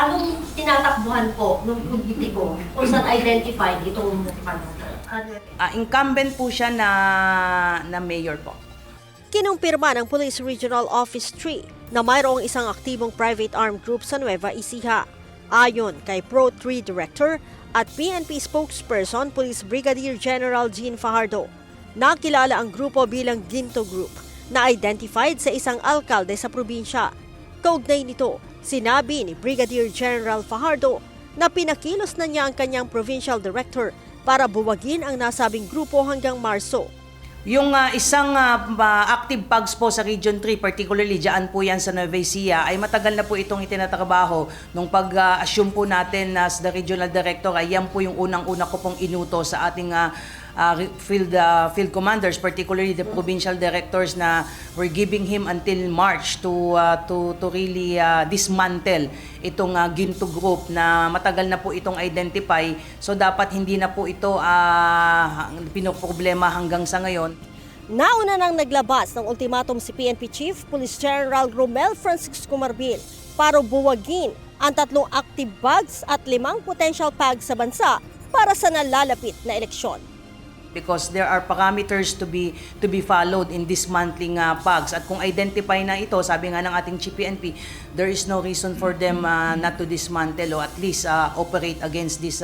anong tinatakbuhan po ng politiko kung saan identified itong Incumbent po siya na mayor po. Kinumpirma ng Police Regional Office 3 na mayroong isang aktibong private armed group sa Nueva Ecija. Ayon kay Pro 3 Director at PNP spokesperson Police Brigadier General Jean Fajardo, nakilala ang grupo bilang Ginto Group na identified sa isang alkalde sa probinsya. Kaugnay nito, sinabi ni Brigadier General Fajardo na pinakilos na niya ang kanyang provincial director para buwagin ang nasabing grupo hanggang Marso. Yung isang active pugs po sa Region 3, particularly dyan po yan sa Nueva Ecija, ay matagal na po itong itinatrabaho. Nung pag-assume po natin as the regional director, ay yan po yung unang-una ko pong inuto sa ating field commanders, particularly the provincial directors, na we're giving him until March to really dismantle itong Ginto Group na matagal na po itong identify. So dapat hindi na po ito pinoproblema hanggang sa ngayon. Nauna nang naglabas ng ultimatum si PNP Chief Police General Romel Francisco Marbil para buwagin ang 3 active pugs at 5 potential pugs sa bansa para sa nalalapit na eleksyon. Because there are parameters to be followed in dismantling pugs. At kung identify na ito, sabi nga ng ating Chief PNP, there is no reason for them not to dismantle or at least operate against these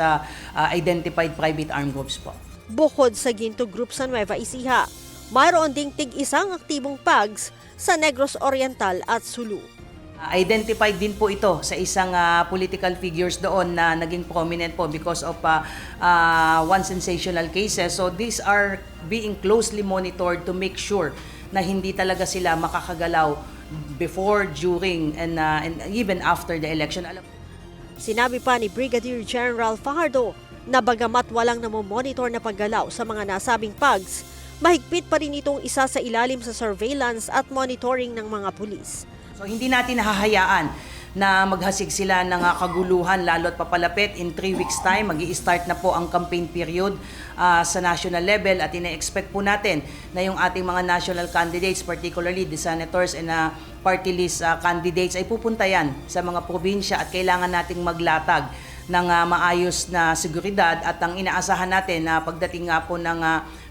identified private armed groups po. Bukod sa Ginto Group sa Nueva Ecija, mayroon ding tig-isang aktibong pugs sa Negros Oriental at Sulu. Identified din po ito sa isang political figures doon na naging prominent po because of one sensational cases. So these are being closely monitored to make sure na hindi talaga sila makakagalaw before, during, and even after the election. Sinabi pa ni Brigadier General Fajardo na bagamat walang namomonitor na paggalaw sa mga nasabing pugs, mahigpit pa rin itong isa sa ilalim sa surveillance at monitoring ng mga pulis. So hindi natin hahayaan na maghasig sila ng kaguluhan lalo't papalapit. In 3 weeks time, mag-i-start na po ang campaign period sa national level at ina-expect po natin na yung ating mga national candidates, particularly the senators and party list candidates, ay pupunta yan sa mga probinsya at kailangan nating maglatag ng maayos na seguridad at ang inaasahan natin na pagdating nga po ng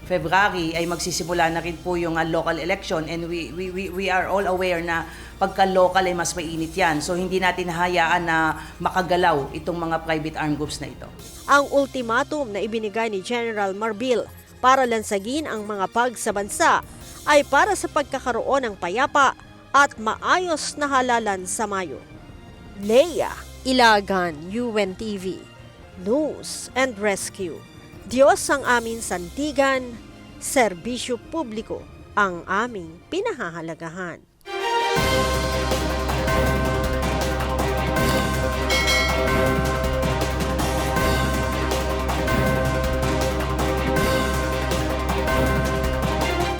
February ay magsisimula na rin po yung local election and we are all aware na pagka-local ay mas mainit yan. So hindi natin hayaan na makagalaw itong mga private armed groups na ito. Ang ultimatum na ibinigay ni General Marbil para lansagin ang mga pugs sa bansa ay para sa pagkakaroon ng payapa at maayos na halalan sa Mayo. Leia Ilagan, UNTV, News and Rescue. Diyos ang aming sandigan, serbisyo publiko ang aming pinahahalagahan.